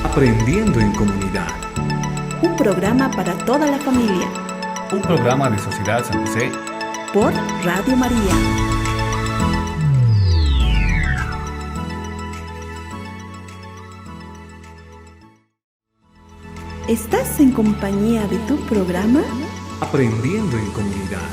Aprendiendo en comunidad. Un programa para toda la familia. Un programa de Sociedad San José Por Radio María. ¿Estás en compañía de tu programa? Aprendiendo en comunidad.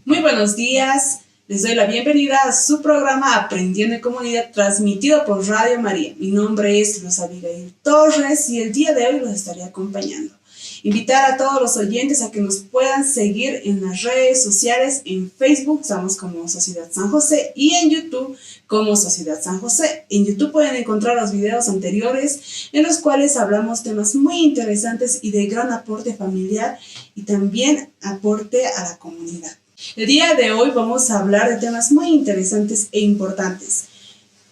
Muy buenos días. Les doy la bienvenida a su programa Aprendiendo en Comunidad, transmitido por Radio María. Mi nombre es Luz Abigail Torres y el día de hoy los estaré acompañando. Invitar a todos los oyentes a que nos puedan seguir en las redes sociales. En Facebook estamos como Sociedad San José y en YouTube como Sociedad San José. En YouTube pueden encontrar los videos anteriores en los cuales hablamos temas muy interesantes y de gran aporte familiar y también aporte a la comunidad. El día de hoy vamos a hablar de temas muy interesantes e importantes.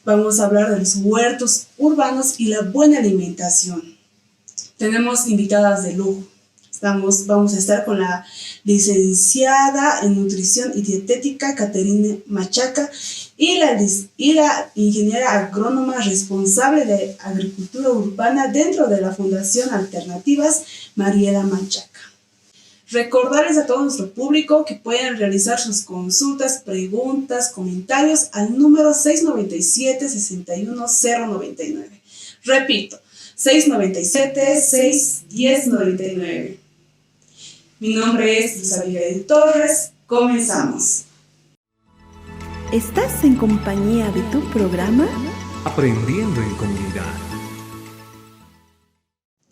Vamos a hablar de los huertos urbanos y la buena alimentación. Tenemos invitadas de lujo. Vamos a estar con la licenciada en Nutrición y Dietética, Caterine Machaca, y la ingeniera agrónoma responsable de Agricultura Urbana dentro de la Fundación Alternativas, Mariela Machaca. Recordarles a todo nuestro público que pueden realizar sus consultas, preguntas, comentarios al número 697-61099. Repito, 697-61099. Mi nombre es Luz Abigail Torres. Comenzamos. ¿Estás en compañía de tu programa? Aprendiendo en comunidad.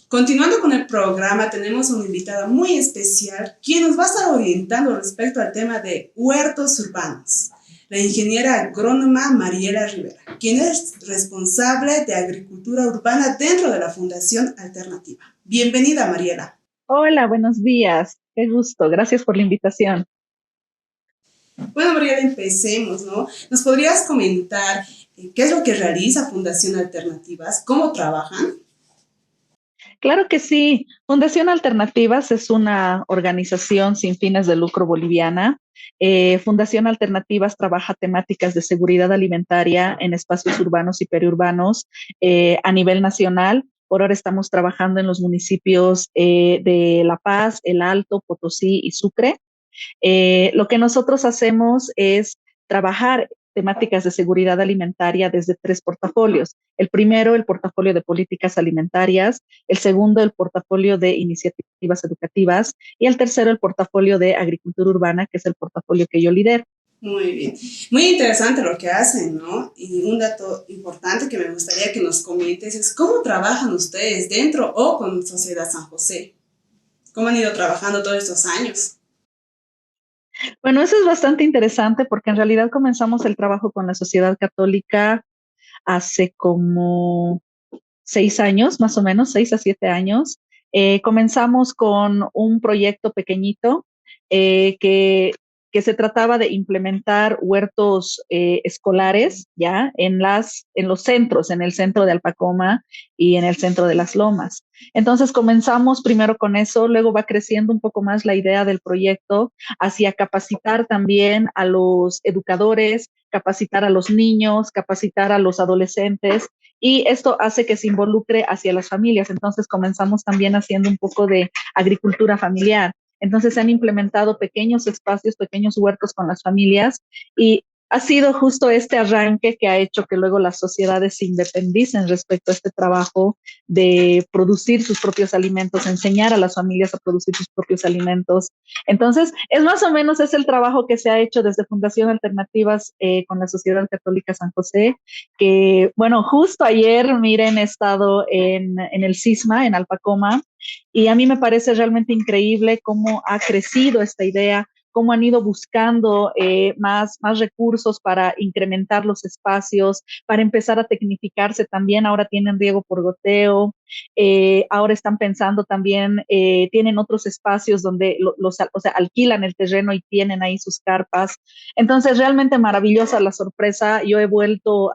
Continuando con el programa, tenemos una invitada muy especial, quien nos va a estar orientando respecto al tema de huertos urbanos. La ingeniera agrónoma Mariela Rivera, quien es responsable de Agricultura Urbana dentro de la Fundación Alternativa. Bienvenida, Mariela. Hola, buenos días. Qué gusto. Gracias por la invitación. Bueno, Mariela, empecemos, ¿no? ¿Nos podrías comentar qué es lo que realiza Fundación Alternativas? ¿Cómo trabajan? Claro que sí. Fundación Alternativas es una organización sin fines de lucro boliviana. Fundación Alternativas trabaja temáticas de seguridad alimentaria en espacios urbanos y periurbanos a nivel nacional. Por ahora estamos trabajando en los municipios de La Paz, El Alto, Potosí y Sucre. Lo que nosotros hacemos es trabajar temáticas de seguridad alimentaria desde 3 portafolios. El primero, el portafolio de políticas alimentarias, el segundo, el portafolio de iniciativas educativas y el tercero, el portafolio de agricultura urbana, que es el portafolio que yo lidero. Muy bien. Muy interesante lo que hacen, ¿no? Y un dato importante que me gustaría que nos comentes es cómo trabajan ustedes dentro o con Sociedad San José. ¿Cómo han ido trabajando todos estos años? Bueno, eso es bastante interesante porque en realidad comenzamos el trabajo con la Sociedad Católica hace como 6 años, más o menos, 6 a 7 años. Comenzamos con un proyecto pequeñito eh, que, que se trataba de implementar huertos escolares, ¿ya? En los centros, en el centro de Alpacoma y en el centro de Las Lomas. Entonces comenzamos primero con eso, luego va creciendo un poco más la idea del proyecto hacia capacitar también a los educadores, capacitar a los niños, capacitar a los adolescentes, y esto hace que se involucre hacia las familias. Entonces comenzamos también haciendo un poco de agricultura familiar. Entonces se han implementado pequeños espacios, pequeños huertos con las familias, y ha sido justo este arranque que ha hecho que luego las sociedades se independicen respecto a este trabajo de producir sus propios alimentos, enseñar a las familias a producir sus propios alimentos. Entonces, es más o menos es el trabajo que se ha hecho desde Fundación Alternativas con la Sociedad Católica San José, que, bueno, justo ayer, miren, he estado en el CISMA, en Alpacoma, y a mí me parece realmente increíble cómo ha crecido esta idea, cómo han ido buscando más recursos para incrementar los espacios, para empezar a tecnificarse también. Ahora tienen riego por goteo, ahora están pensando también, tienen otros espacios donde o sea, alquilan el terreno y tienen ahí sus carpas. Entonces, realmente maravillosa la sorpresa. Yo he vuelto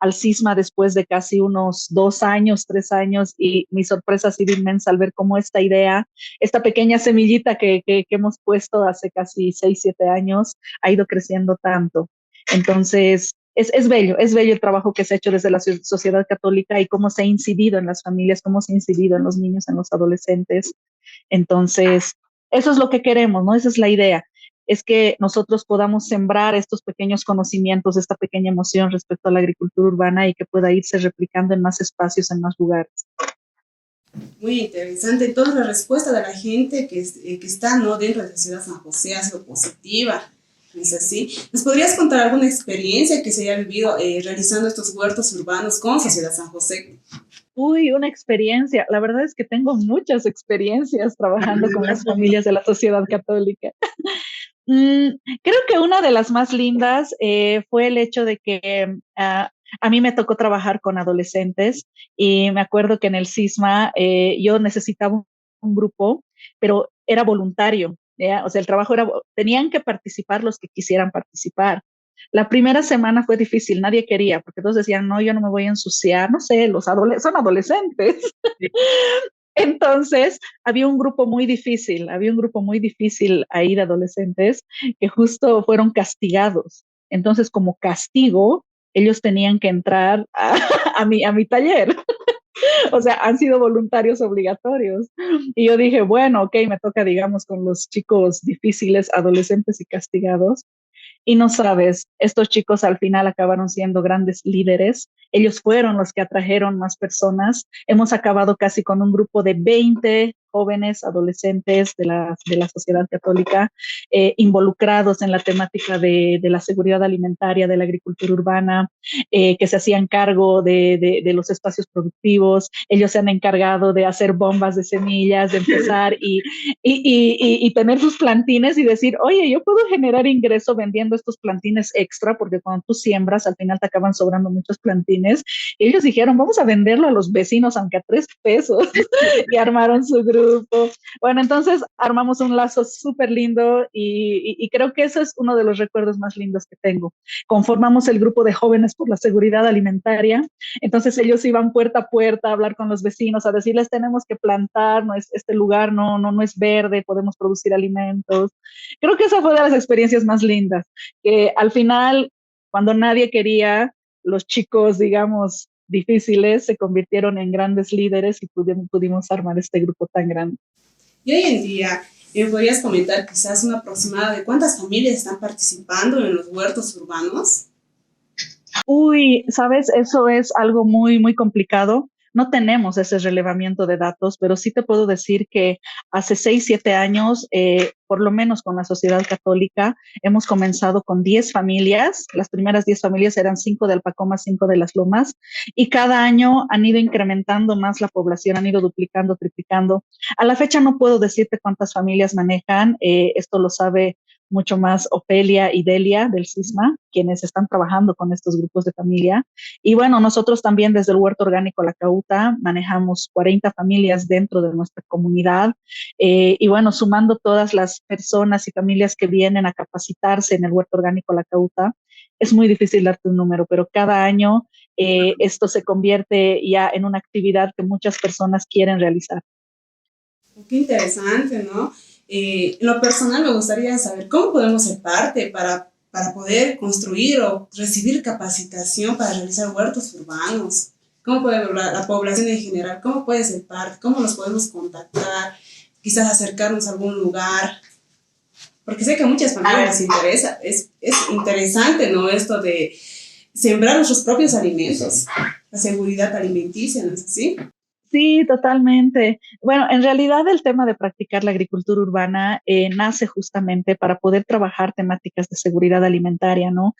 al CISMA después de casi unos 2 años, 3 años, y mi sorpresa ha sido inmensa al ver cómo esta idea, esta pequeña semillita que hemos puesto hace casi 6, 7 años, ha ido creciendo tanto. Entonces, es bello el trabajo que se ha hecho desde la sociedad católica y cómo se ha incidido en las familias, cómo se ha incidido en los niños, en los adolescentes. Entonces, eso es lo que queremos, ¿no? Esa es la idea, es que nosotros podamos sembrar estos pequeños conocimientos, esta pequeña emoción respecto a la agricultura urbana y que pueda irse replicando en más espacios, en más lugares. Muy interesante. Entonces, la respuesta de la gente que está, ¿no?, dentro de la ciudad de San José ha sido positiva. ¿Es así? ¿Nos podrías contar alguna experiencia que se haya vivido realizando estos huertos urbanos con Sociedad San José? Uy, una experiencia. La verdad es que tengo muchas experiencias trabajando con las familias de la sociedad católica. Creo que una de las más lindas fue el hecho de que a mí me tocó trabajar con adolescentes y me acuerdo que en el CISMA yo necesitaba un grupo, pero era voluntario, ¿ya? O sea, el trabajo era, tenían que participar los que quisieran participar. La primera semana fue difícil, nadie quería, porque todos decían, no, yo no me voy a ensuciar, no sé, son adolescentes. Entonces, había un grupo muy difícil ahí de adolescentes que justo fueron castigados. Entonces, como castigo, ellos tenían que entrar a mi taller. O sea, han sido voluntarios obligatorios. Y yo dije, bueno, ok, me toca, digamos, con los chicos difíciles, adolescentes y castigados. Y no sabes, estos chicos al final acabaron siendo grandes líderes. Ellos fueron los que atrajeron más personas. Hemos acabado casi con un grupo de 20 jóvenes, adolescentes de la sociedad católica, involucrados en la temática de la seguridad alimentaria, de la agricultura urbana, que se hacían cargo de los espacios productivos. Ellos se han encargado de hacer bombas de semillas, de empezar y tener sus plantines y decir, oye, yo puedo generar ingreso vendiendo estos plantines extra, porque cuando tú siembras, al final te acaban sobrando muchos plantines. Y ellos dijeron, vamos a venderlo a los vecinos, aunque a 3 pesos, y armaron su grupo. Bueno, entonces armamos un lazo súper lindo y creo que ese es uno de los recuerdos más lindos que tengo. Conformamos el grupo de jóvenes por la seguridad alimentaria, entonces ellos iban puerta a puerta a hablar con los vecinos, a decirles tenemos que plantar, no es, este lugar no es verde, podemos producir alimentos. Creo que esa fue de las experiencias más lindas, que al final, cuando nadie quería, los chicos, digamos, difíciles se convirtieron en grandes líderes y pudimos armar este grupo tan grande. Y hoy en día, ¿me podrías comentar quizás una aproximada de cuántas familias están participando en los huertos urbanos? Uy, sabes, eso es algo muy, muy complicado. No tenemos ese relevamiento de datos, pero sí te puedo decir que hace 6, 7 años, por lo menos con la Sociedad Católica, hemos comenzado con 10 familias. Las primeras 10 familias eran 5 de Alpacoma, 5 de Las Lomas, y cada año han ido incrementando más la población, han ido duplicando, triplicando. A la fecha no puedo decirte cuántas familias manejan, esto lo sabe mucho más Ofelia y Delia del CISMA, quienes están trabajando con estos grupos de familia. Y bueno, nosotros también desde el Huerto Orgánico La Cauta manejamos 40 familias dentro de nuestra comunidad. Y bueno, sumando todas las personas y familias que vienen a capacitarse en el Huerto Orgánico La Cauta, es muy difícil darte un número, pero cada año esto se convierte ya en una actividad que muchas personas quieren realizar. Qué interesante, ¿no? En lo personal me gustaría saber cómo podemos ser parte para poder construir o recibir capacitación para realizar huertos urbanos. ¿Cómo puede la población en general? ¿Cómo puede ser parte? ¿Cómo nos podemos contactar? Quizás acercarnos a algún lugar. Porque sé que a muchas familias les interesa. Es interesante, ¿no? Esto de sembrar nuestros propios alimentos. La seguridad alimenticia, ¿no es así? Sí, totalmente. Bueno, en realidad el tema de practicar la agricultura urbana nace justamente para poder trabajar temáticas de seguridad alimentaria, ¿no?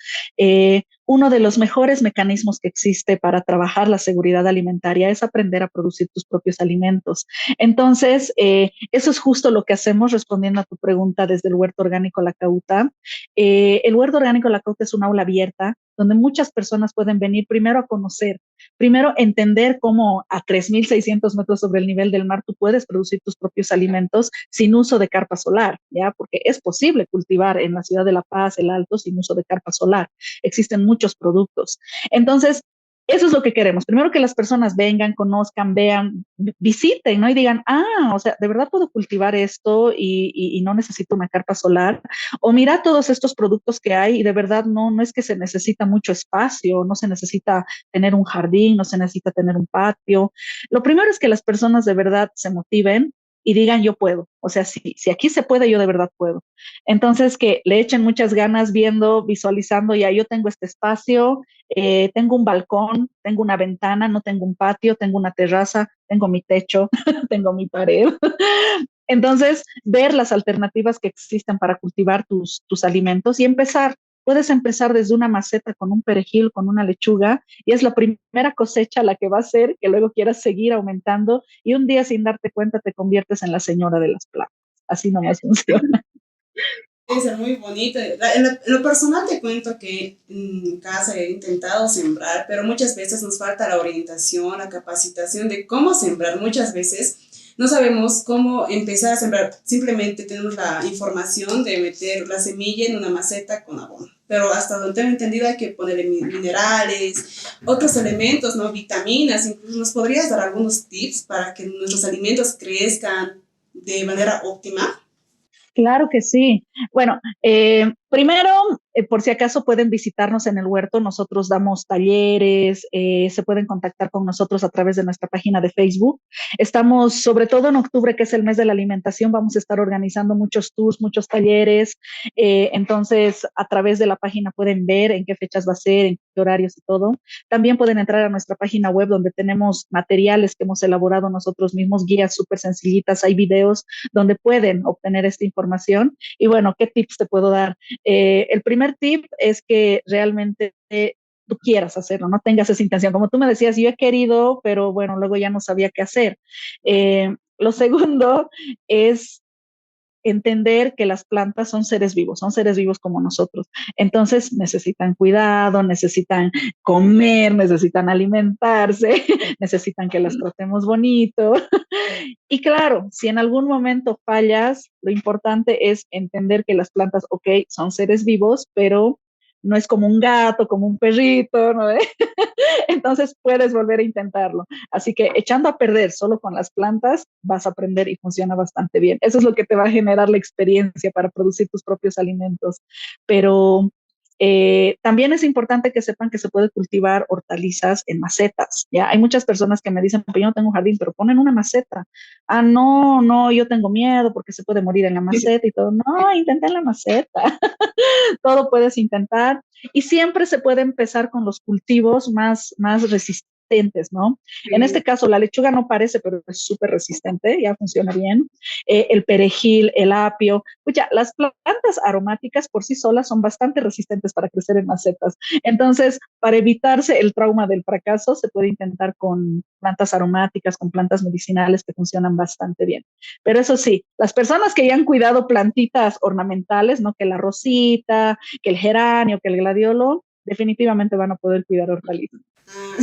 Uno de los mejores mecanismos que existe para trabajar la seguridad alimentaria es aprender a producir tus propios alimentos. Entonces, eso es justo lo que hacemos respondiendo a tu pregunta desde el Huerto Orgánico La Cauta. El Huerto Orgánico La Cauta es una aula abierta donde muchas personas pueden venir primero a conocer, primero entender cómo a 3.600 metros sobre el nivel del mar tú puedes producir tus propios alimentos sin uso de carpa solar, ¿ya? Porque es posible cultivar en la ciudad de La Paz, el Alto, sin uso de carpa solar. Existen muchos productos. Entonces, Eso es lo que queremos. Primero que las personas vengan, conozcan, vean, visiten, ¿no? Y digan, o sea, de verdad puedo cultivar esto y no necesito una carpa solar. O mira todos estos productos que hay y de verdad no es que se necesita mucho espacio, no se necesita tener un jardín, no se necesita tener un patio. Lo primero es que las personas de verdad se motiven y digan, yo puedo. O sea, si aquí se puede, yo de verdad puedo. Entonces, que le echen muchas ganas viendo, visualizando, ya yo tengo este espacio, tengo un balcón, tengo una ventana, no tengo un patio, tengo una terraza, tengo mi techo, tengo mi pared. Entonces, ver las alternativas que existen para cultivar tus alimentos y empezar. Puedes empezar desde una maceta con un perejil, con una lechuga, y es la primera cosecha la que va a hacer que luego quieras seguir aumentando y un día sin darte cuenta te conviertes en la señora de las plantas. Así nomás funciona. Es muy bonito. En lo personal te cuento que en casa he intentado sembrar, pero muchas veces nos falta la orientación, la capacitación de cómo sembrar. Muchas veces no sabemos cómo empezar a sembrar. Simplemente tenemos la información de meter la semilla en una maceta con abono. Pero hasta donde tengo entendido hay que ponerle minerales, otros elementos, ¿no? Vitaminas. Incluso nos podrías dar algunos tips para que nuestros alimentos crezcan de manera óptima. Claro que sí. Bueno, primero, por si acaso pueden visitarnos en el huerto, nosotros damos talleres, se pueden contactar con nosotros a través de nuestra página de Facebook. Estamos, sobre todo en octubre, que es el mes de la alimentación, vamos a estar organizando muchos tours, muchos talleres. Entonces, a través de la página pueden ver en qué fechas va a ser, en qué horarios y todo. También pueden entrar a nuestra página web donde tenemos materiales que hemos elaborado nosotros mismos, guías súper sencillitas, hay videos donde pueden obtener esta información. Y bueno, ¿qué tips te puedo dar? El primer tip es que realmente tú quieras hacerlo, no tengas esa intención. Como tú me decías, yo he querido, pero bueno, luego ya no sabía qué hacer. Lo segundo es entender que las plantas son seres vivos como nosotros. Entonces necesitan cuidado, necesitan comer, necesitan alimentarse, necesitan que las tratemos bonito. Y claro, si en algún momento fallas, lo importante es entender que las plantas, ok, son seres vivos, pero no es como un gato, como un perrito, ¿no? Entonces puedes volver a intentarlo. Así que echando a perder solo con las plantas, vas a aprender y funciona bastante bien. Eso es lo que te va a generar la experiencia para producir tus propios alimentos. Pero también es importante que sepan que se puede cultivar hortalizas en macetas. ¿Ya? Hay muchas personas que me dicen, pues yo no tengo un jardín, pero ponen una maceta. No, yo tengo miedo porque se puede morir en la maceta y todo. No, intenta en la maceta. Todo puedes intentar y siempre se puede empezar con los cultivos más resistentes, ¿no? En este caso, la lechuga no parece, pero es súper resistente, ya funciona bien. El perejil, el apio. Escucha, las plantas aromáticas por sí solas son bastante resistentes para crecer en macetas. Entonces, para evitarse el trauma del fracaso, se puede intentar con plantas aromáticas, con plantas medicinales que funcionan bastante bien. Pero eso sí, las personas que ya han cuidado plantitas ornamentales, ¿no? Que la rosita, que el geranio, que el gladiolo, definitivamente van a poder cuidar hortalizas. Ah,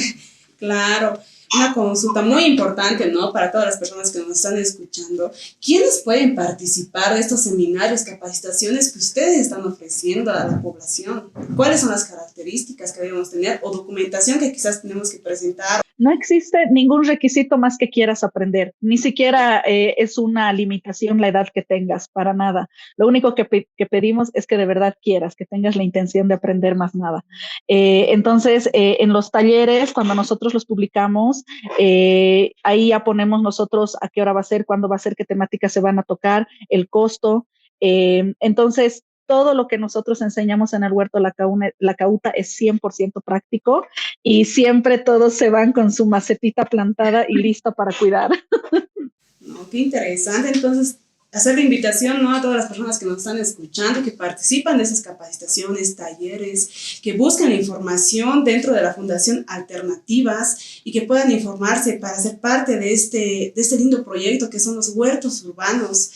claro, una consulta muy importante, ¿no? Para todas las personas que nos están escuchando. ¿Quiénes pueden participar de estos seminarios, capacitaciones que ustedes están ofreciendo a la población? ¿Cuáles son las características que debemos tener o documentación que quizás tenemos que presentar? No existe ningún requisito más que quieras aprender. Ni siquiera es una limitación la edad que tengas, para nada. Lo único que pedimos es que de verdad quieras, que tengas la intención de aprender más nada. Entonces, en los talleres, cuando nosotros los publicamos, ahí ya ponemos nosotros a qué hora va a ser, cuándo va a ser, qué temáticas se van a tocar, el costo. Entonces, todo lo que nosotros enseñamos en el huerto La Cauta es 100% práctico y siempre todos se van con su macetita plantada y lista para cuidar. No, qué interesante. Entonces, hacer la invitación, ¿no? A todas las personas que nos están escuchando, que participan de esas capacitaciones, talleres, que busquen la información dentro de la Fundación Alternativas y que puedan informarse para ser parte de este lindo proyecto que son los huertos urbanos.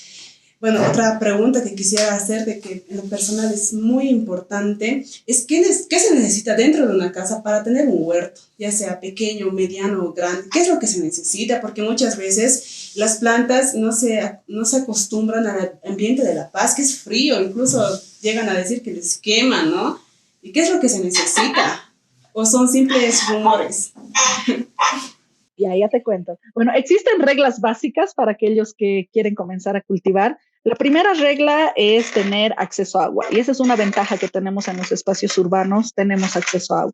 Bueno, otra pregunta que quisiera hacer, de que en lo personal es muy importante, es ¿qué se necesita dentro de una casa para tener un huerto? Ya sea pequeño, mediano o grande. ¿Qué es lo que se necesita? Porque muchas veces las plantas no se acostumbran al ambiente de La Paz, que es frío, incluso llegan a decir que les quema, ¿no? ¿Y qué es lo que se necesita? o son simples rumores? Ya te cuento. Bueno, existen reglas básicas para aquellos que quieren comenzar a cultivar. La primera regla es tener acceso a agua y esa es una ventaja que tenemos en los espacios urbanos, tenemos acceso a agua.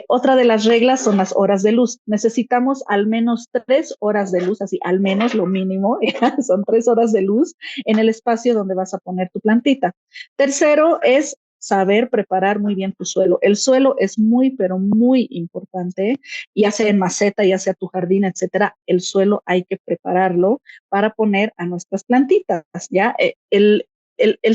Otra de las reglas son las horas de luz. Necesitamos al menos 3 horas de luz, así al menos lo mínimo, son 3 horas de luz en el espacio donde vas a poner tu plantita. Tercero es saber preparar muy bien tu suelo. El suelo es muy, pero muy importante, ya sea en maceta, ya sea tu jardín, etcétera. El suelo hay que prepararlo para poner a nuestras plantitas, ¿ya? El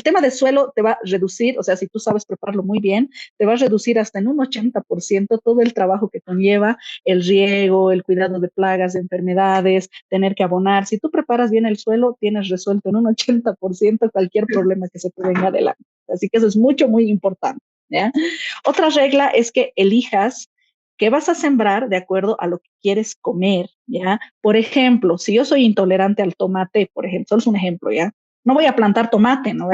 tema de suelo te va a reducir, o sea, si tú sabes prepararlo muy bien, te va a reducir hasta en un 80% todo el trabajo que conlleva el riego, el cuidado de plagas, de enfermedades, tener que abonar. Si tú preparas bien el suelo, tienes resuelto en un 80% cualquier problema que se te venga adelante. Así que eso es mucho, muy importante, ¿ya? Otra regla es que elijas qué vas a sembrar de acuerdo a lo que quieres comer, ¿ya? Por ejemplo, si yo soy intolerante al tomate, por ejemplo, solo es un ejemplo, ¿ya? No voy a plantar tomate, ¿no?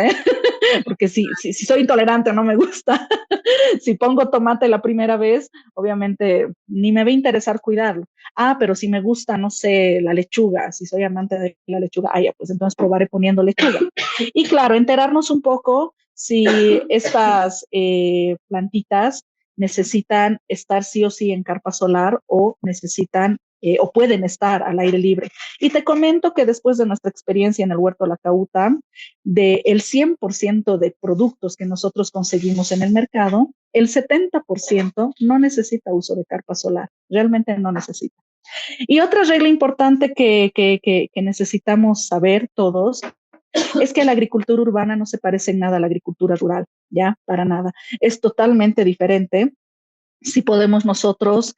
Porque si soy intolerante o no me gusta, si pongo tomate la primera vez, obviamente ni me va a interesar cuidarlo. Ah, pero si me gusta, no sé, la lechuga, si soy amante de la lechuga, ya, pues entonces probaré poniendo lechuga. Y claro, enterarnos un poco si estas plantitas necesitan estar sí o sí en carpa solar o necesitan o pueden estar al aire libre. Y te comento que después de nuestra experiencia en el Huerto La Cauta, del 100% de productos que nosotros conseguimos en el mercado, el 70% no necesita uso de carpa solar, realmente no necesita. Y otra regla importante que necesitamos saber todos es que la agricultura urbana no se parece en nada a la agricultura rural, ya, para nada. Es totalmente diferente. Sí podemos nosotros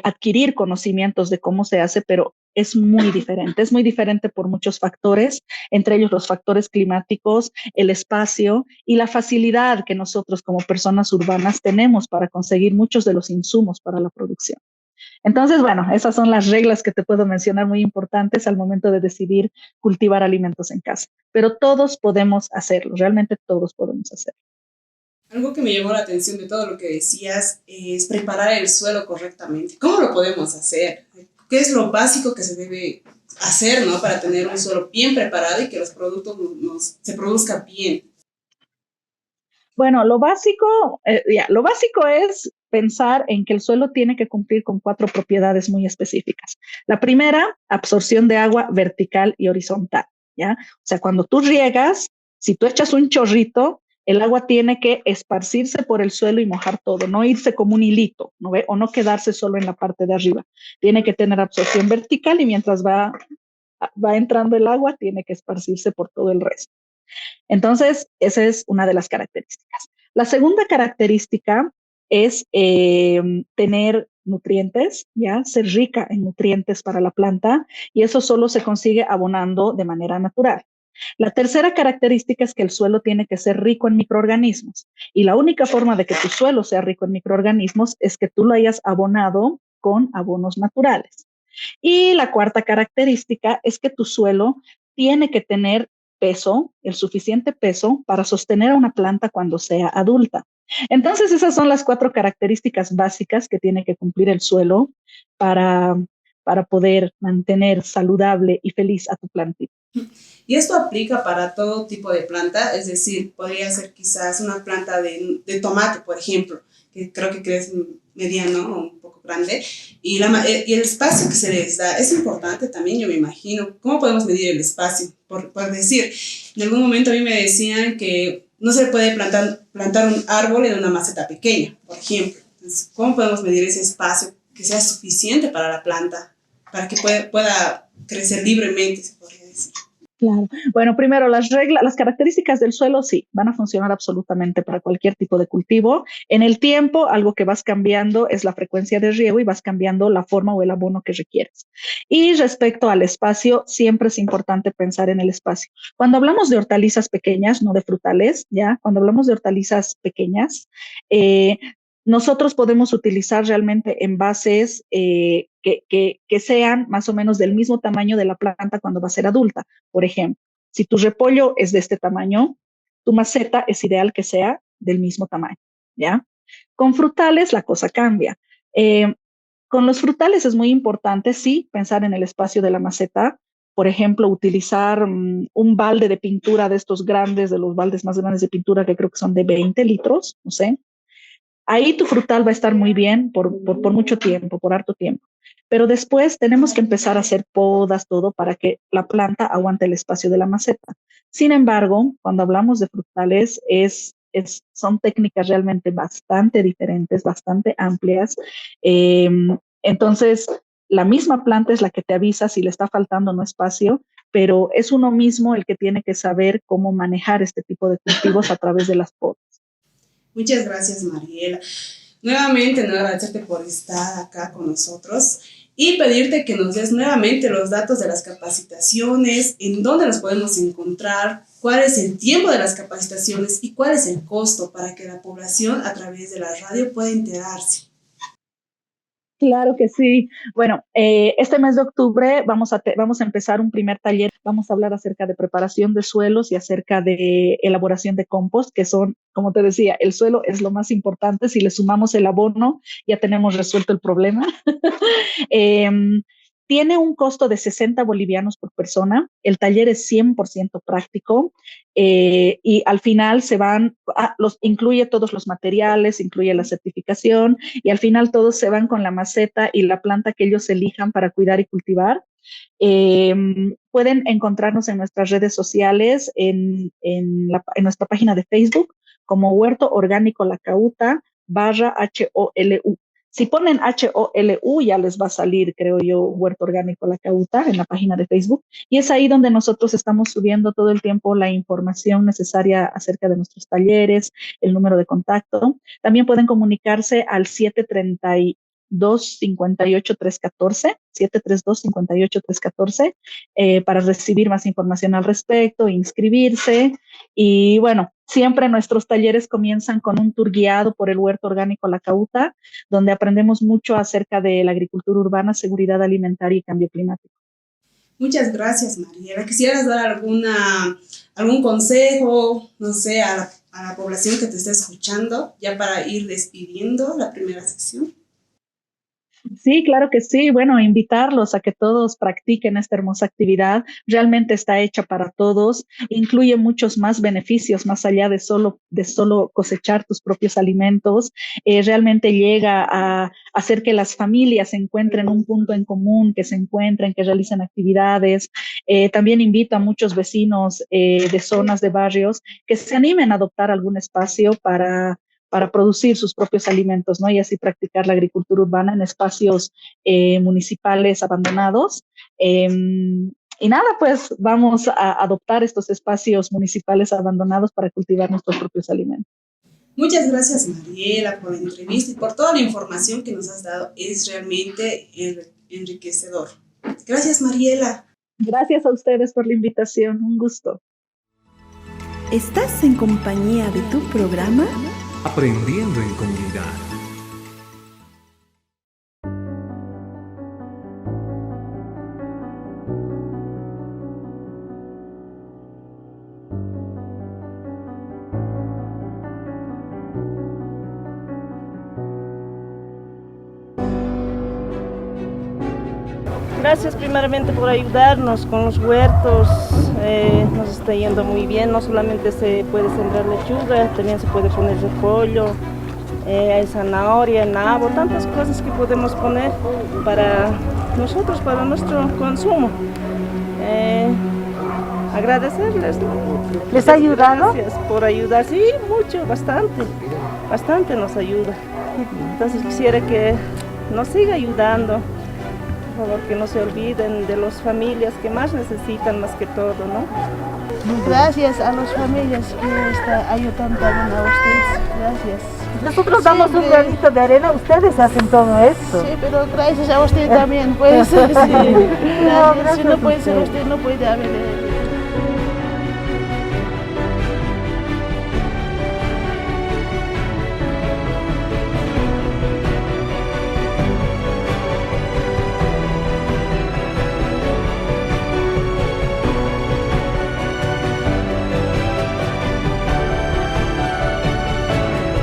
adquirir conocimientos de cómo se hace, pero es muy diferente por muchos factores, entre ellos los factores climáticos, el espacio y la facilidad que nosotros como personas urbanas tenemos para conseguir muchos de los insumos para la producción. Entonces, bueno, esas son las reglas que te puedo mencionar muy importantes al momento de decidir cultivar alimentos en casa, pero todos podemos hacerlo, realmente todos podemos hacerlo. Algo que me llamó la atención de todo lo que decías es preparar el suelo correctamente. ¿Cómo lo podemos hacer? ¿Qué es lo básico que se debe hacer, ¿no? Para tener un suelo bien preparado y que los productos se produzcan bien? Bueno, lo básico es pensar en que el suelo tiene que cumplir con 4 propiedades muy específicas. La primera, absorción de agua vertical y horizontal, ¿ya? O sea, cuando tú riegas, si tú echas un chorrito, el agua tiene que esparcirse por el suelo y mojar todo, no irse como un hilito, ¿no ve? O no quedarse solo en la parte de arriba. Tiene que tener absorción vertical y mientras va entrando el agua, tiene que esparcirse por todo el resto. Entonces, esa es una de las características. La segunda característica es tener nutrientes, ya ser rica en nutrientes para la planta, y eso solo se consigue abonando de manera natural. La tercera característica es que el suelo tiene que ser rico en microorganismos, y la única forma de que tu suelo sea rico en microorganismos es que tú lo hayas abonado con abonos naturales. Y la cuarta característica es que tu suelo tiene que tener peso, el suficiente peso para sostener a una planta cuando sea adulta. Entonces, esas son las 4 características básicas que tiene que cumplir el suelo para, para poder mantener saludable y feliz a tu plantita. Y esto aplica para todo tipo de planta, es decir, podría ser quizás una planta de tomate, por ejemplo, que creo que crece mediano o un poco grande, y el espacio que se les da es importante también, yo me imagino. ¿Cómo podemos medir el espacio? Por decir, en algún momento a mí me decían que no se puede plantar un árbol en una maceta pequeña, por ejemplo. Entonces, ¿cómo podemos medir ese espacio que sea suficiente para la planta, para que pueda crecer libremente, se podría decir? Claro. Bueno, primero las características del suelo sí, van a funcionar absolutamente para cualquier tipo de cultivo. En el tiempo, algo que vas cambiando es la frecuencia de riego y vas cambiando la forma o el abono que requieres. Y respecto al espacio, siempre es importante pensar en el espacio. Cuando hablamos de hortalizas pequeñas, no de frutales, ¿ya? Cuando hablamos de hortalizas pequeñas, nosotros podemos utilizar realmente envases que sean más o menos del mismo tamaño de la planta cuando va a ser adulta. Por ejemplo, si tu repollo es de este tamaño, tu maceta es ideal que sea del mismo tamaño, ¿ya? Con frutales la cosa cambia. Con los frutales es muy importante, sí, pensar en el espacio de la maceta. Por ejemplo, utilizar un balde de pintura de estos grandes, de los baldes más grandes de pintura, que creo que son de 20 litros, no sé. Ahí tu frutal va a estar muy bien por mucho tiempo, por harto tiempo. Pero después tenemos que empezar a hacer podas, todo, para que la planta aguante el espacio de la maceta. Sin embargo, cuando hablamos de frutales, son técnicas realmente bastante diferentes, bastante amplias. Eh, entonces, la misma planta es la que te avisa si le está faltando no espacio, pero es uno mismo el que tiene que saber cómo manejar este tipo de cultivos a través de las podas. Muchas gracias, Mariela. Nuevamente, no agradecerte por estar acá con nosotros y pedirte que nos des nuevamente los datos de las capacitaciones, en dónde nos podemos encontrar, cuál es el tiempo de las capacitaciones y cuál es el costo para que la población a través de la radio pueda enterarse. Claro que sí. Bueno, este mes de octubre vamos a empezar un primer taller. Vamos a hablar acerca de preparación de suelos y acerca de elaboración de compost, que son, como te decía, el suelo es lo más importante. Si le sumamos el abono, ya tenemos resuelto el problema. Tiene un costo de 60 bolivianos por persona. El taller es 100% práctico y al final incluye todos los materiales, incluye la certificación y al final todos se van con la maceta y la planta que ellos elijan para cuidar y cultivar. Pueden encontrarnos en nuestras redes sociales, en nuestra página de Facebook como Huerto Orgánico La Cauta /HOLU. Si ponen HOLU ya les va a salir, creo yo, Huerto Orgánico La Cauta en la página de Facebook. Y es ahí donde nosotros estamos subiendo todo el tiempo la información necesaria acerca de nuestros talleres, el número de contacto. También pueden comunicarse al 732-58-314, 732-58-314, para recibir más información al respecto, inscribirse. Y bueno, siempre nuestros talleres comienzan con un tour guiado por el Huerto Orgánico La Cauta, donde aprendemos mucho acerca de la agricultura urbana, seguridad alimentaria y cambio climático. Muchas gracias, Mariela. ¿Quisieras dar algún consejo, no sé, a la población que te está escuchando, ya para ir despidiendo la primera sesión? Sí, claro que sí. Bueno, invitarlos a que todos practiquen esta hermosa actividad. Realmente está hecha para todos. Incluye muchos más beneficios más allá de solo cosechar tus propios alimentos. Realmente llega a hacer que las familias encuentren un punto en común, que se encuentren, que realicen actividades. También invito a muchos vecinos de zonas, de barrios, que se animen a adoptar algún espacio para producir sus propios alimentos, ¿no? Y así practicar la agricultura urbana en espacios municipales abandonados. Y nada, pues vamos a adoptar estos espacios municipales abandonados para cultivar nuestros propios alimentos. Muchas gracias, Mariela, por la entrevista y por toda la información que nos has dado. Es realmente enriquecedor. Gracias, Mariela. Gracias a ustedes por la invitación. Un gusto. ¿Estás en compañía de tu programa? Aprendiendo en comunidad. Gracias primeramente por ayudarnos con los huertos, nos está yendo muy bien, no solamente se puede sembrar lechuga, también se puede poner repollo, hay zanahoria, nabo, tantas cosas que podemos poner para nosotros, para nuestro consumo. Agradecerles, ¿no? ¿Les ha ayudado? Gracias por ayudar, sí, mucho, bastante nos ayuda. Entonces quisiera que nos siga ayudando. Por favor, que no se olviden de las familias que más necesitan más que todo, ¿no? Gracias a las familias que están ayudando también a ustedes. Gracias. Nosotros damos un granito de arena, ustedes hacen todo esto. Sí, pero gracias a usted también, pues. Sí. Gracias. Si no puede ser usted, no puede haber.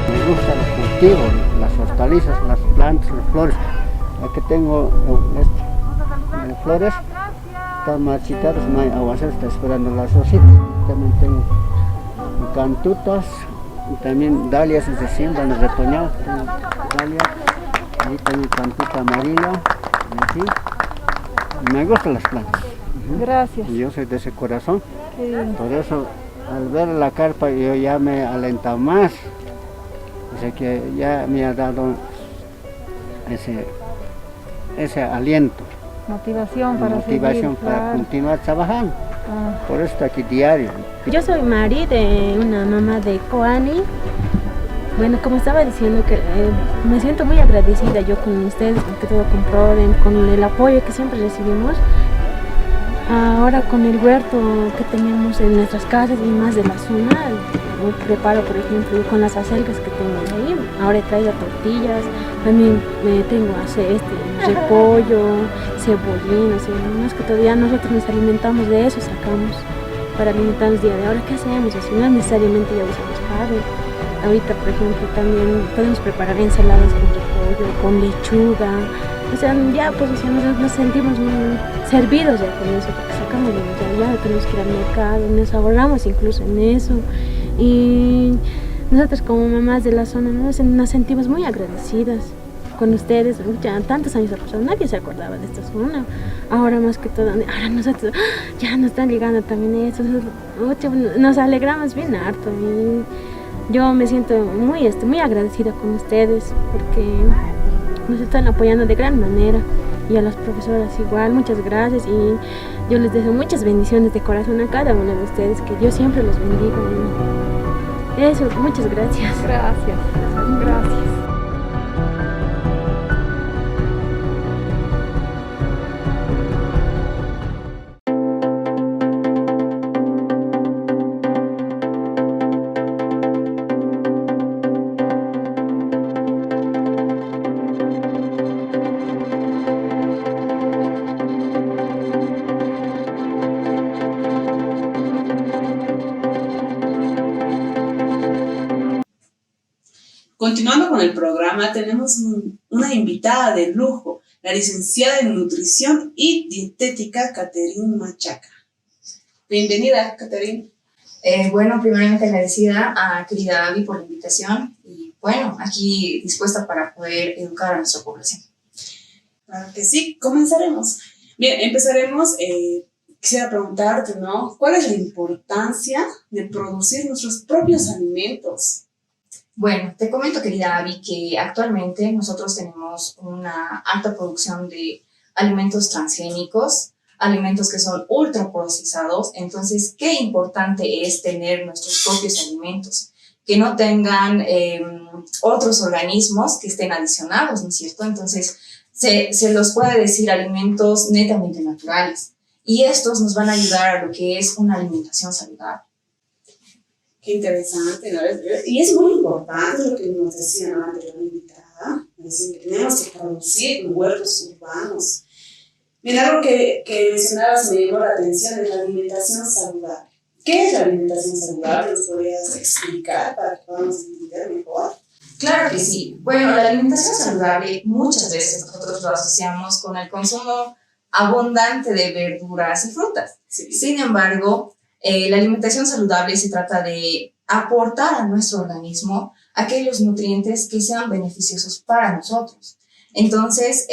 Me gustan los cultivos, hortalizas, las plantas, las flores. Aquí tengo flores, están marchitadas, no hay aguacero, está esperando las rositas. También tengo cantutas, y también dalias de siembra en el retoñado. Tengo dalias, ahí tengo cantuta amarilla, y así. Me gustan las plantas. Gracias. Yo soy de ese corazón, Qué bien. por eso al ver la carpa yo ya me alenta más. O sea que ya me ha dado ese aliento, Motivación para motivación seguir, para claro. continuar trabajando. Ah, Por eso estoy aquí diario. Yo soy Mari, de una mamá de Coani. Bueno, como estaba diciendo, que me siento muy agradecida yo con ustedes, porque todo con Proden, con el apoyo que siempre recibimos. Ahora con el huerto que tenemos en nuestras casas y más de la zona, yo preparo, por ejemplo, con las acelgas que tengo ahí. Ahora he traído tortillas, también tengo repollo, cebollín, o sea, más que todavía nosotros nos alimentamos de eso, sacamos para alimentarnos día de ahora. ¿Qué hacemos? O sea, no necesariamente ya usamos carne. Ahorita, por ejemplo, también podemos preparar ensaladas con repollo, con lechuga. O sea, ya pues o sea, nos sentimos muy servidos ya con eso, porque sacamos ya no tenemos que ir al mercado, nos ahorramos incluso en eso. Y nosotros como mamás de la zona nos sentimos muy agradecidas con ustedes. Ya tantos años ha pasado, nadie se acordaba de esta zona. Ahora más que todo, ahora nosotros ya nos están llegando también eso. Nos alegramos bien harto. Y yo me siento muy agradecida con ustedes porque nos están apoyando de gran manera, y a las profesoras igual, muchas gracias, y yo les deseo muchas bendiciones de corazón a cada uno de ustedes, que Dios siempre los bendiga. Y eso, muchas gracias. gracias. Gracias. Continuando con el programa, tenemos una invitada de lujo, la licenciada en Nutrición y Dietética, Caterine Machaca. Bienvenida, Caterine. Bueno, primeramente agradecida a querida Abby por la invitación y bueno, aquí dispuesta para poder educar a nuestra población. Claro que sí, comenzaremos. Bien, empezaremos. Quisiera preguntarte, ¿no? ¿Cuál es la importancia de producir nuestros propios alimentos? Bueno, te comento, querida Abby, que actualmente nosotros tenemos una alta producción de alimentos transgénicos, alimentos que son ultraprocesados. Entonces, qué importante es tener nuestros propios alimentos, que no tengan otros organismos que estén adicionados, ¿no es cierto? Entonces, se los puede decir alimentos netamente naturales, y estos nos van a ayudar a lo que es una alimentación saludable. Qué interesante, ¿no? Y es muy importante lo que nos decía la anterior invitada, es decir, que tenemos que producir huertos urbanos. Mira, algo que mencionabas me llamó la atención, es la alimentación saludable. ¿Qué es la alimentación saludable? ¿Nos podrías explicar para que podamos entender mejor? Claro que sí. Bueno, la alimentación saludable muchas veces nosotros lo asociamos con el consumo abundante de verduras y frutas. Sí. Sin embargo, la alimentación saludable se trata de aportar a nuestro organismo aquellos nutrientes que sean beneficiosos para nosotros. Entonces,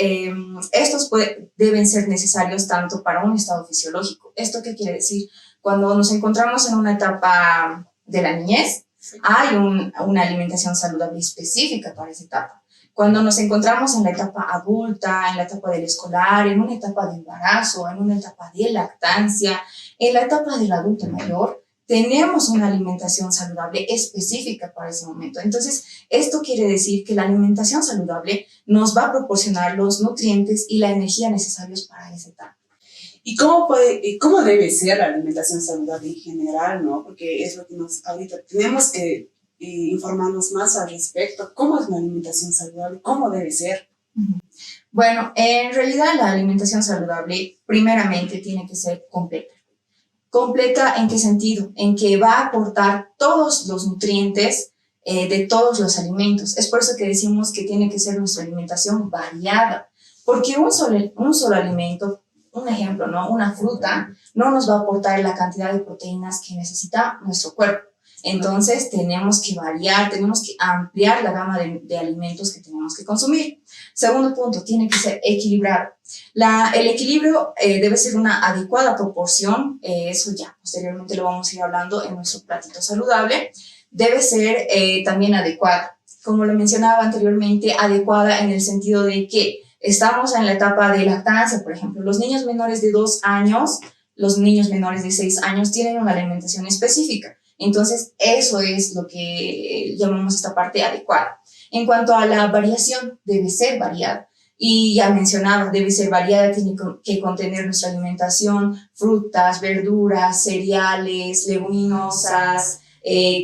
estos deben ser necesarios tanto para un estado fisiológico. ¿Esto qué quiere decir? Cuando nos encontramos en una etapa de la niñez, hay una alimentación saludable específica para esa etapa. Cuando nos encontramos en la etapa adulta, en la etapa del escolar, en una etapa de embarazo, en una etapa de lactancia, en la etapa del adulto mayor, tenemos una alimentación saludable específica para ese momento. Entonces, esto quiere decir que la alimentación saludable nos va a proporcionar los nutrientes y la energía necesarios para esa etapa. ¿Y cómo debe ser la alimentación saludable en general, no? Porque es lo que ahorita tenemos que informarnos más al respecto. ¿Cómo es la alimentación saludable? ¿Cómo debe ser? Bueno, en realidad la alimentación saludable primeramente tiene que ser completa. ¿Completa en qué sentido? En que va a aportar todos los nutrientes de todos los alimentos. Es por eso que decimos que tiene que ser nuestra alimentación variada, porque un solo alimento, un ejemplo, ¿no? Una fruta, no nos va a aportar la cantidad de proteínas que necesita nuestro cuerpo. Entonces tenemos que variar, tenemos que ampliar la gama de alimentos que tenemos que consumir. Segundo punto, tiene que ser equilibrado. El equilibrio debe ser una adecuada proporción, eso ya posteriormente lo vamos a ir hablando en nuestro platito saludable. Debe ser también adecuada, como lo mencionaba anteriormente, adecuada en el sentido de que estamos en la etapa de lactancia, por ejemplo, los niños menores de 2 años, los niños menores de 6 años tienen una alimentación específica. Entonces, eso es lo que llamamos esta parte adecuada. En cuanto a la variación, debe ser variada. Y ya mencionaba, debe ser variada, tiene que contener nuestra alimentación, frutas, verduras, cereales, leguminosas,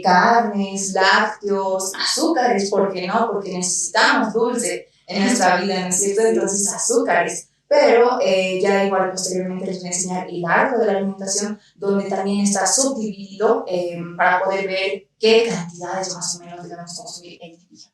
carnes, lácteos, azúcares, ¿por qué no? Porque necesitamos dulce en nuestra vida, ¿no es cierto? Entonces, azúcares. Pero ya igual posteriormente les voy a enseñar el árbol de la alimentación, donde también está subdividido para poder ver qué cantidades más o menos debemos consumir en el día.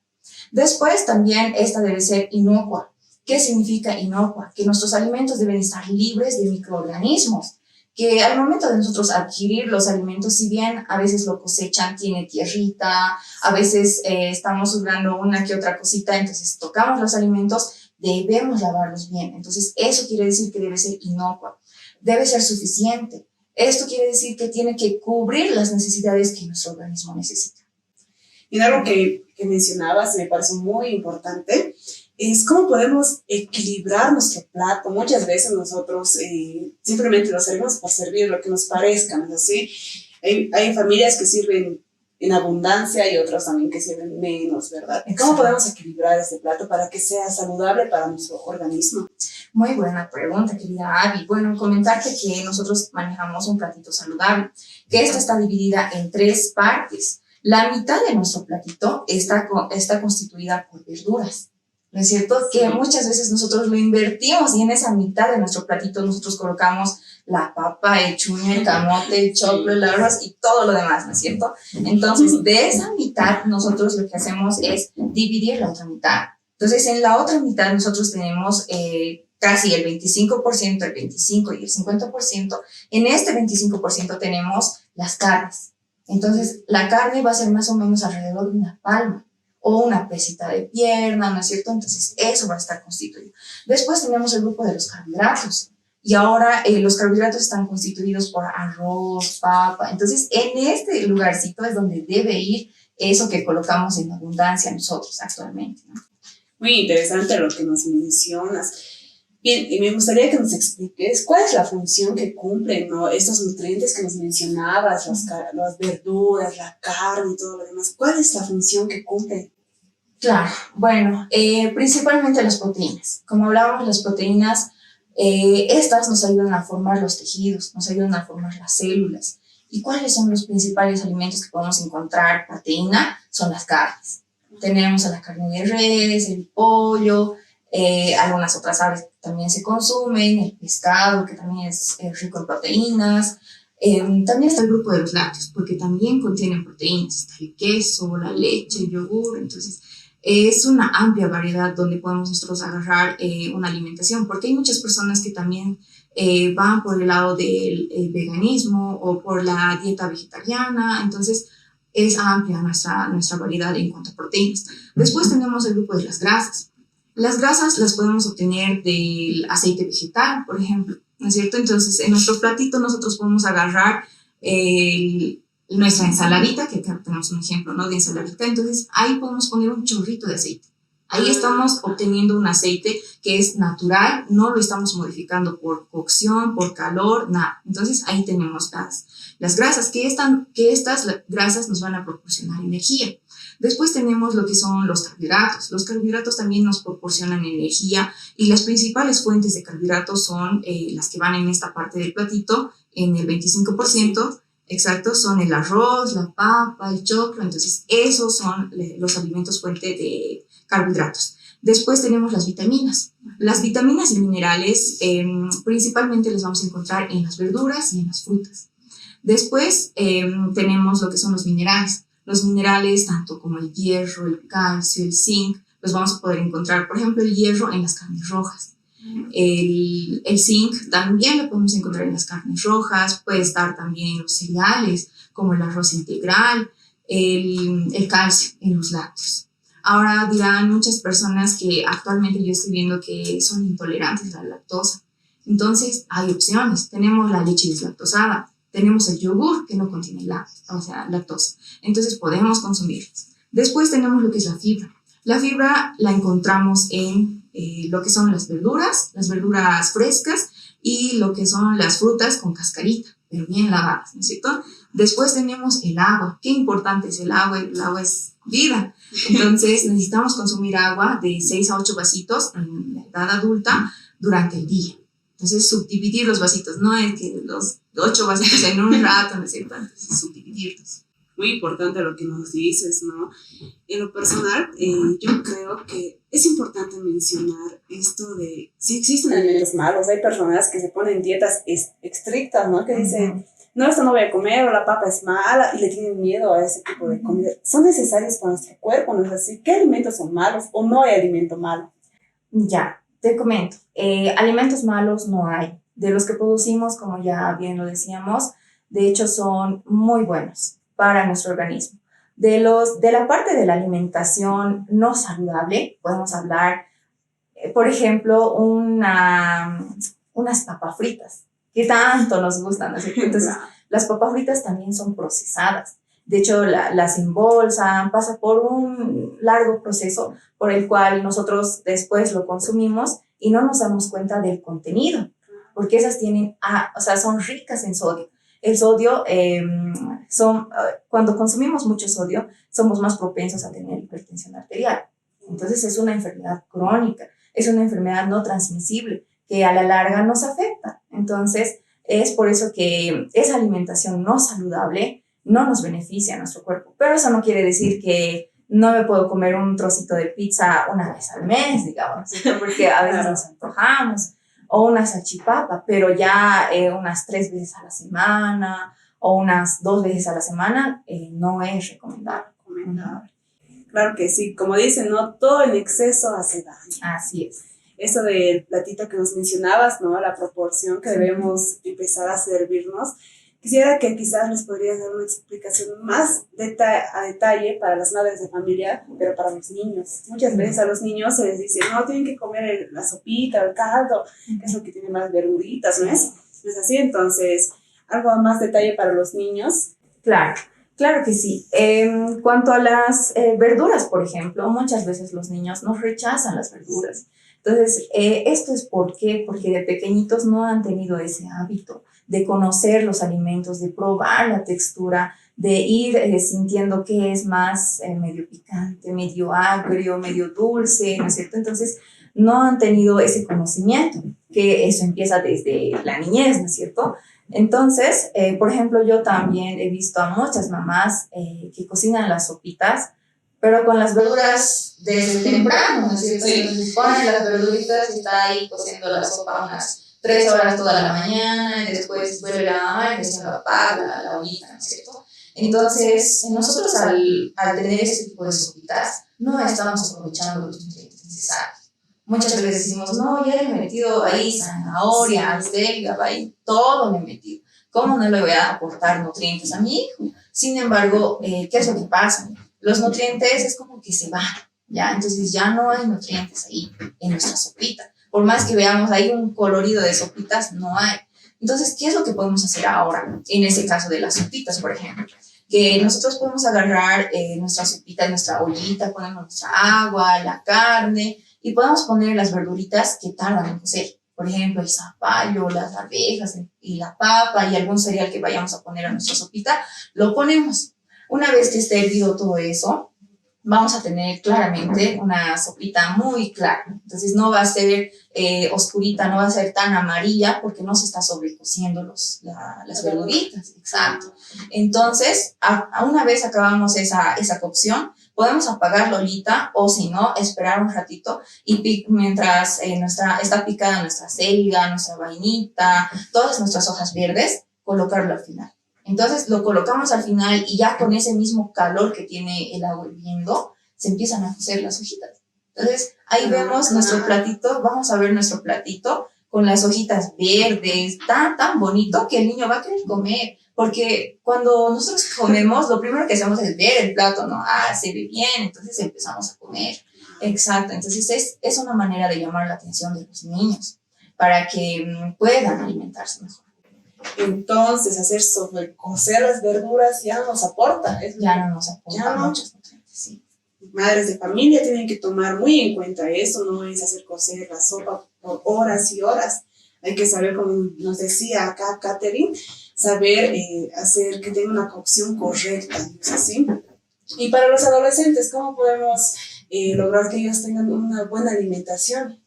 Después también esta debe ser inocua. ¿Qué significa inocua? Que nuestros alimentos deben estar libres de microorganismos, que al momento de nosotros adquirir los alimentos, si bien a veces lo cosechan, tiene tierrita, a veces estamos usando una que otra cosita, entonces tocamos los alimentos, debemos lavarlos bien. Entonces, eso quiere decir que debe ser inocua, debe ser suficiente. Esto quiere decir que tiene que cubrir las necesidades que nuestro organismo necesita. Y algo que mencionabas, me parece muy importante, es cómo podemos equilibrar nuestro plato. Muchas veces nosotros simplemente lo servimos por servir lo que nos parezca, ¿no es así? Hay familias que sirven en abundancia y otras también que sirven menos, ¿verdad? Exacto. ¿Cómo podemos equilibrar este plato para que sea saludable para nuestro organismo? Muy buena pregunta, querida Abby. Bueno, comentarte que nosotros manejamos un platito saludable, que esta está dividida en 3 partes. La mitad de nuestro platito está constituida por verduras, ¿no es cierto? Sí. Que muchas veces nosotros lo invertimos y en esa mitad de nuestro platito nosotros colocamos la papa, el chuño, el camote, el choclo, el arroz y todo lo demás, ¿no es cierto? Entonces, de esa mitad nosotros lo que hacemos es dividir la otra mitad. Entonces, en la otra mitad nosotros tenemos casi el 25%, el 25% y el 50%. En este 25% tenemos las carnes. Entonces, la carne va a ser más o menos alrededor de una palma o una pesita de pierna, ¿no es cierto? Entonces, eso va a estar constituido. Después tenemos el grupo de los carbohidratos. Y ahora los carbohidratos están constituidos por arroz, papa. Entonces, en este lugarcito es donde debe ir eso que colocamos en abundancia nosotros actualmente, ¿no? Muy interesante lo que nos mencionas. Bien, y me gustaría que nos expliques cuál es la función que cumplen, ¿no? Estos nutrientes que nos mencionabas, las verduras, la carne y todo lo demás. ¿Cuál es la función que cumplen? Claro, bueno, principalmente las proteínas. Como hablábamos, las proteínas, estas nos ayudan a formar los tejidos, nos ayudan a formar las células. ¿Y cuáles son los principales alimentos que podemos encontrar proteína? Son las carnes. Tenemos a la carne de res, el pollo, algunas otras aves también se consumen, el pescado, que también es rico en proteínas. También está el grupo de los lácteos, porque también contienen proteínas. Está el queso, la leche, el yogur. Entonces, es una amplia variedad donde podemos nosotros agarrar una alimentación, porque hay muchas personas que también van por el lado del veganismo o por la dieta vegetariana. Entonces, es amplia nuestra variedad en cuanto a proteínas. Después tenemos el grupo de las grasas. Las grasas las podemos obtener del aceite vegetal, por ejemplo, ¿no es cierto? Entonces, en nuestro platito nosotros podemos agarrar nuestra ensaladita, que acá tenemos un ejemplo, ¿no? De ensaladita. Entonces, ahí podemos poner un chorrito de aceite. Ahí estamos obteniendo un aceite que es natural, no lo estamos modificando por cocción, por calor, nada. Entonces, ahí tenemos las grasas, que estas grasas nos van a proporcionar energía. Después tenemos lo que son los carbohidratos. Los carbohidratos también nos proporcionan energía y las principales fuentes de carbohidratos son las que van en esta parte del platito, en el 25%, exacto, son el arroz, la papa, el choclo. Entonces, esos son los alimentos fuente de carbohidratos. Después tenemos las vitaminas. Las vitaminas y minerales principalmente los vamos a encontrar en las verduras y en las frutas. Después tenemos lo que son los minerales. Los minerales, tanto como el hierro, el calcio, el zinc, los vamos a poder encontrar, por ejemplo, el hierro en las carnes rojas. El zinc también lo podemos encontrar en las carnes rojas, puede estar también en los cereales, como el arroz integral, el calcio en los lácteos. Ahora dirán muchas personas que actualmente yo estoy viendo que son intolerantes a la lactosa. Entonces hay opciones. Tenemos la leche deslactosada, tenemos el yogur que no contiene lactosa. Entonces podemos consumirlos. Después tenemos lo que es la fibra. La fibra la encontramos en lo que son las verduras frescas y lo que son las frutas con cascarita, pero bien lavadas, ¿no es cierto? Después tenemos el agua. Qué importante es el agua. El agua es vida. Entonces necesitamos consumir agua de 6 a 8 vasitos en la edad adulta durante el día. Entonces subdividir los vasitos, no es que los 8 vasitos en un rato, ¿no es cierto? Entonces subdividirlos. Muy importante lo que nos dices, ¿no? En lo personal, yo creo que es importante mencionar esto de si existen alimentos malos. Hay personas que se ponen dietas estrictas, ¿no? Que dicen, no, esto no voy a comer, o la papa es mala, y le tienen miedo a ese tipo de comida. ¿Son necesarios para nuestro cuerpo? ¿No es así? ¿Qué alimentos son malos o no hay alimento malo? Ya, te comento. Alimentos malos no hay. De los que producimos, como ya bien lo decíamos, de hecho son muy buenos para nuestro organismo. De la parte de la alimentación no saludable, podemos hablar, por ejemplo, unas papas fritas, que tanto nos gustan, ¿no es cierto? Entonces, las papas fritas también son procesadas. De hecho, las embolsan, pasa por un largo proceso por el cual nosotros después lo consumimos y no nos damos cuenta del contenido, porque esas son ricas en sodio. El sodio, cuando consumimos mucho sodio, somos más propensos a tener hipertensión arterial. Entonces es una enfermedad crónica, es una enfermedad no transmisible que a la larga nos afecta. Entonces es por eso que esa alimentación no saludable no nos beneficia a nuestro cuerpo. Pero eso no quiere decir que no me puedo comer un trocito de pizza una vez al mes, digamos, ¿cierto? Porque a veces nos antojamos. O una salchipapa, pero ya unas 3 veces a la semana o unas 2 veces a la semana no es recomendable. Claro que sí, como dicen, no todo en exceso hace daño. Así es. Eso del platito que nos mencionabas, ¿no? La proporción que debemos empezar a servirnos. Quisiera que quizás nos podrías dar una explicación más a detalle para las madres de familia, pero para los niños. Muchas veces a los niños se les dice, no, tienen que comer la sopita o el caldo, que es lo que tiene más verduritas, ¿no es? ¿No es así? Entonces, algo más detalle para los niños. Claro que sí. En cuanto a las verduras, por ejemplo, muchas veces los niños nos rechazan las verduras. Entonces, esto es porque de pequeñitos no han tenido ese hábito de conocer los alimentos, de probar la textura, de ir sintiendo qué es más medio picante, medio agrio, medio dulce, ¿no es cierto? Entonces, no han tenido ese conocimiento, que eso empieza desde la niñez, ¿no es cierto? Entonces, por ejemplo, yo también he visto a muchas mamás que cocinan las sopitas, pero con las verduras desde temprano, ¿no es cierto? Entonces ponen las verduritas y está ahí cociendo la sopa unas 3 horas toda la mañana y después vuelve la mamá y se apaga la ollita, ¿no es cierto? Entonces, nosotros al tener ese tipo de sopitas, no estamos aprovechando los nutrientes necesarios. Muchas veces decimos, no, ya le he metido ahí zanahoria, acelga, ahí todo le he metido. ¿Cómo no le voy a aportar nutrientes a mi hijo? Sin embargo, ¿qué es lo que pasa? Los nutrientes es como que se van, ¿ya? Entonces ya no hay nutrientes ahí en nuestra sopita. Por más que veamos ahí un colorido de sopitas, no hay. Entonces, ¿qué es lo que podemos hacer ahora? En ese caso de las sopitas, por ejemplo. Que nosotros podemos agarrar nuestra sopita, nuestra ollita, ponemos nuestra agua, la carne, y podemos poner las verduritas que tardan en cocer. Por ejemplo, el zapallo, las arvejas y la papa y algún cereal que vayamos a poner a nuestra sopita, lo ponemos. Una vez que esté hervido todo eso, vamos a tener claramente una sopita muy clara. Entonces no va a ser oscurita, no va a ser tan amarilla porque no se está sobrecociendo las verduritas. Exacto. Entonces, una vez acabamos esa cocción, podemos apagar la ollita o si no, esperar un ratito y mientras está picada nuestra selga, nuestra vainita, todas nuestras hojas verdes, colocarlo al final. Entonces lo colocamos al final y ya con ese mismo calor que tiene el agua hirviendo, se empiezan a cocer las hojitas. Entonces ahí vemos nuestro platito, vamos a ver nuestro platito con las hojitas verdes, tan bonito que el niño va a querer comer. Porque cuando nosotros comemos, lo primero que hacemos es ver el plato, ¿no? Se ve bien, entonces empezamos a comer. Exacto, entonces es una manera de llamar la atención de los niños para que puedan alimentarse mejor. Entonces, hacer sobrecocer las verduras ya no nos aporta. Ya no nos aporta muchos nutrientes, sí. Madres de familia tienen que tomar muy en cuenta eso, no es hacer cocer la sopa por horas y horas. Hay que saber, como nos decía acá Catherine, saber hacer que tenga una cocción correcta, ¿no es así? Y para los adolescentes, ¿cómo podemos lograr que ellos tengan una buena alimentación?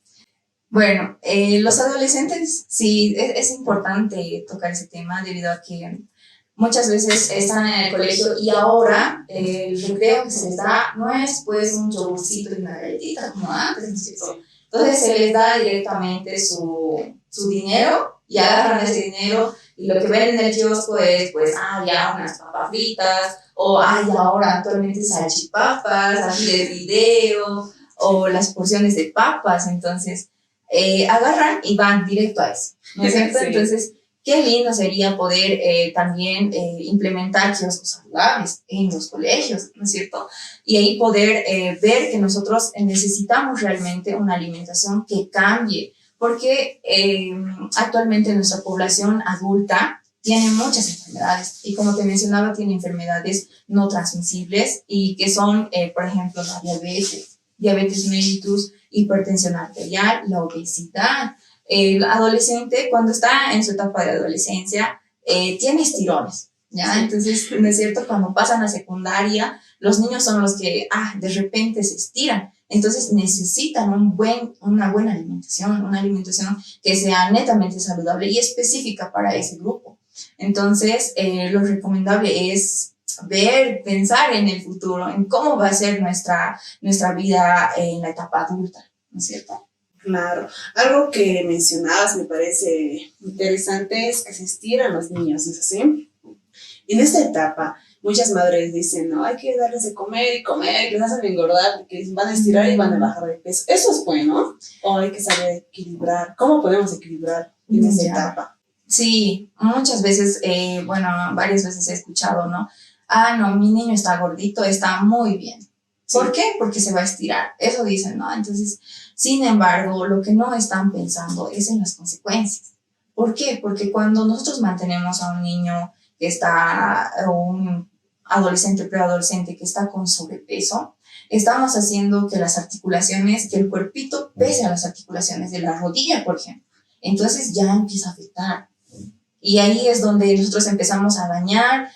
Bueno, los adolescentes, sí, es importante tocar ese tema debido a que muchas veces están en el colegio y ahora el recreo que se les da no es pues un yogurcito y una galletita como antes, ¿no es cierto? Entonces se les da directamente su dinero y agarran ese dinero y lo que ven en el kiosco es pues, ya unas papas fritas o ya ahora actualmente salchipapas, ají de video o las porciones de papas, entonces agarran y van directo a eso, ¿no es cierto? Sí. Entonces, qué lindo sería poder también implementar kioscos saludables en los colegios, ¿no es cierto? Y ahí poder ver que nosotros necesitamos realmente una alimentación que cambie, porque actualmente nuestra población adulta tiene muchas enfermedades y como te mencionaba, tiene enfermedades no transmisibles y que son, por ejemplo, la diabetes mellitus, hipertensión arterial, la obesidad. El adolescente, cuando está en su etapa de adolescencia, tiene estirones, ¿ya? Sí. Entonces, ¿no es cierto? Cuando pasan a secundaria, los niños son los que, de repente se estiran. Entonces, necesitan una buena alimentación, una alimentación que sea netamente saludable y específica para ese grupo. Entonces, lo recomendable es pensar en el futuro, en cómo va a ser nuestra vida en la etapa adulta, ¿no es cierto? Claro. Algo que mencionabas me parece interesante es que se estiran los niños, ¿no es así? En esta etapa, muchas madres dicen, no, hay que darles de comer y comer, les hacen engordar, porque van a estirar y van a bajar de peso. ¿Eso es bueno? ¿O hay que saber equilibrar? ¿Cómo podemos equilibrar en esta etapa? Sí, muchas veces, varias veces he escuchado, ¿no? No, mi niño está gordito, está muy bien. Sí. ¿Por qué? Porque se va a estirar. Eso dicen, ¿no? Entonces, sin embargo, lo que no están pensando es en las consecuencias. ¿Por qué? Porque cuando nosotros mantenemos a un niño que está, un adolescente, preadolescente que está con sobrepeso, estamos haciendo que las articulaciones, que el cuerpito pese a las articulaciones de la rodilla, por ejemplo. Entonces ya empieza a afectar. Y ahí es donde nosotros empezamos a dañar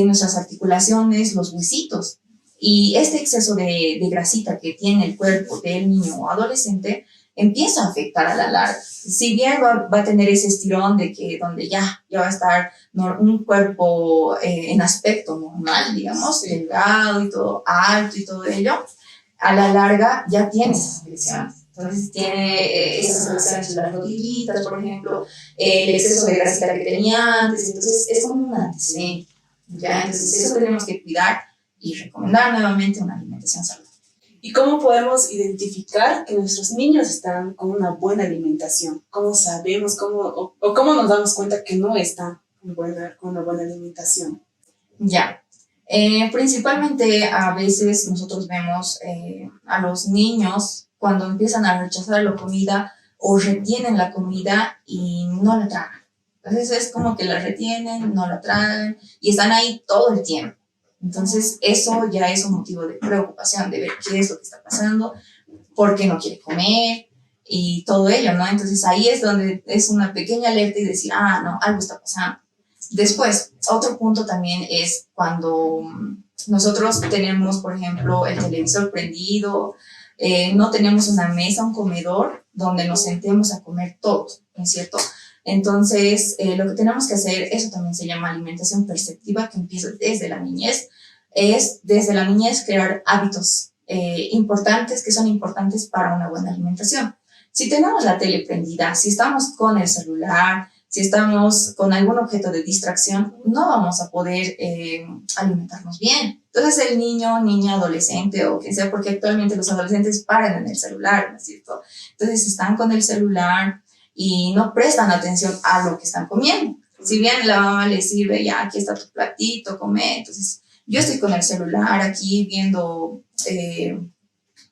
nuestras articulaciones, los huesitos. Y este exceso de grasita que tiene el cuerpo del niño o adolescente empieza a afectar a la larga. Si bien va a tener ese estirón de que donde ya va a estar un cuerpo en aspecto normal, digamos, delgado y todo, alto y todo ello, a la larga ya tiene esas lesiones. Entonces tiene esas lesiones en las rodillitas, por ejemplo, el exceso de grasita que tenía antes, entonces es como un antecedente, ¿ya? Entonces eso tenemos que cuidar y recomendar nuevamente una alimentación saludable. ¿Y cómo podemos identificar que nuestros niños están con una buena alimentación? ¿Cómo sabemos, cómo nos damos cuenta que no están con una buena alimentación? Ya, principalmente a veces nosotros vemos a los niños cuando empiezan a rechazar la comida o retienen la comida y no la tragan. Entonces es como que la retienen, no la tragan y están ahí todo el tiempo. Entonces eso ya es un motivo de preocupación, de ver qué es lo que está pasando, por qué no quiere comer y todo ello, ¿no? Entonces ahí es donde es una pequeña alerta y decir, no, algo está pasando. Después, otro punto también es cuando nosotros tenemos, por ejemplo, el televisor prendido, no tenemos una mesa, un comedor donde nos sentemos a comer todos, ¿no es cierto? Entonces, lo que tenemos que hacer, eso también se llama alimentación perceptiva, que empieza desde la niñez, es desde la niñez crear hábitos importantes, que son importantes para una buena alimentación. Si tenemos la tele prendida, si estamos con el celular, Si estamos con algún objeto de distracción, no vamos a poder alimentarnos bien. Entonces el niño, niña, adolescente o quien sea, porque actualmente los adolescentes paran en el celular, ¿no es cierto? Entonces están con el celular y no prestan atención a lo que están comiendo. Si bien la mamá les sirve, ya aquí está tu platito, come, entonces yo estoy con el celular aquí viendo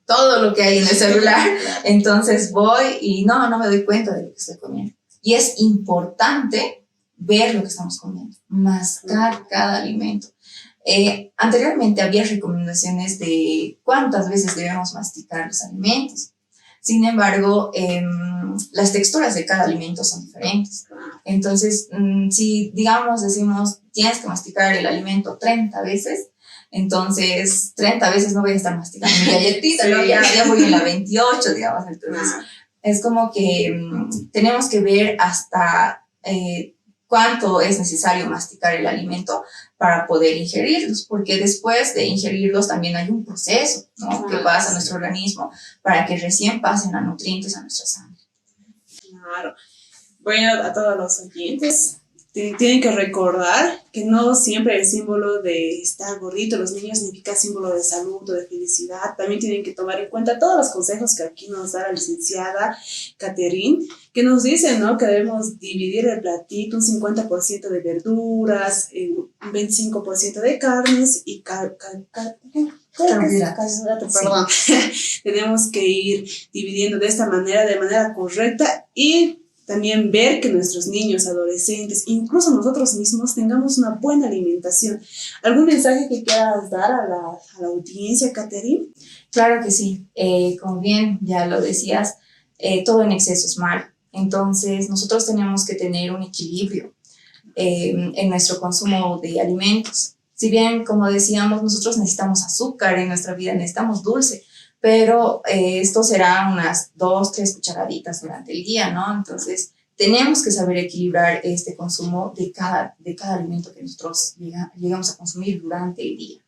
todo lo que hay en el celular, entonces voy y no me doy cuenta de lo que estoy comiendo. Y es importante ver lo que estamos comiendo, mascar cada alimento. Anteriormente había recomendaciones de cuántas veces debemos masticar los alimentos. Sin embargo, las texturas de cada alimento son diferentes. Entonces, si decimos, tienes que masticar el alimento 30 veces, entonces 30 veces no voy a estar masticando mi galletita, ¿no? Ya voy en la 28, digamos. Entonces, es como que tenemos que ver hasta cuánto es necesario masticar el alimento para poder ingerirlos, porque después de ingerirlos también hay un proceso, ¿no? Que pasa a nuestro organismo para que recién pasen a nutrientes a nuestra sangre. Claro. Bueno, a todos los oyentes, tienen que recordar que no siempre el símbolo de estar gordito, los niños, significa símbolo de salud o de felicidad. También tienen que tomar en cuenta todos los consejos que aquí nos da la licenciada Catherine, que nos dice, ¿no?, que debemos dividir el platito, un 50% de verduras, un 25% de carnes y carbohidratos, perdón. Tenemos que ir dividiendo de esta manera, de manera correcta, y también ver que nuestros niños, adolescentes, incluso nosotros mismos, tengamos una buena alimentación. ¿Algún mensaje que quieras dar a la audiencia, Catherine? Claro que sí. Como bien ya lo decías, todo en exceso es malo. Entonces, nosotros tenemos que tener un equilibrio en nuestro consumo de alimentos. Si bien, como decíamos, nosotros necesitamos azúcar en nuestra vida, necesitamos dulce, pero esto será unas 2-3 cucharaditas durante el día, ¿no? Entonces, tenemos que saber equilibrar este consumo de cada alimento que nosotros llegamos a consumir durante el día.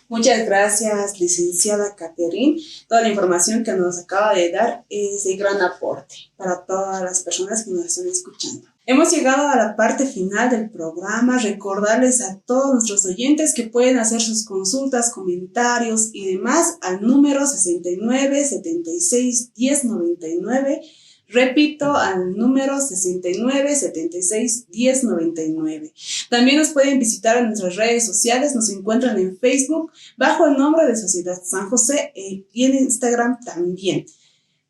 Muchas gracias, licenciada Catherine. Toda la información que nos acaba de dar es de gran aporte para todas las personas que nos están escuchando. Hemos llegado a la parte final del programa. Recordarles a todos nuestros oyentes que pueden hacer sus consultas, comentarios y demás al número 69 76 10 99. Repito, al número 69 76 10 99. También nos pueden visitar en nuestras redes sociales. Nos encuentran en Facebook bajo el nombre de Sociedad San José y en Instagram también.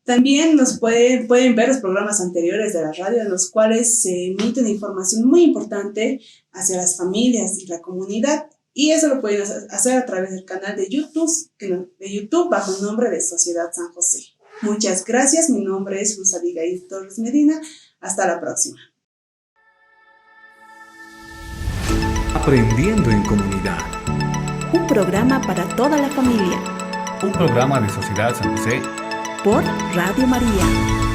También nos pueden ver los programas anteriores de la radio, en los cuales se emiten información muy importante hacia las familias y la comunidad. Y eso lo pueden hacer a través del canal de YouTube bajo el nombre de Sociedad San José. Muchas gracias. Mi nombre es Luz Abigail Torres Medina. Hasta la próxima. Aprendiendo en comunidad. Un programa para toda la familia. Un programa de Sociedad San José Por Radio María.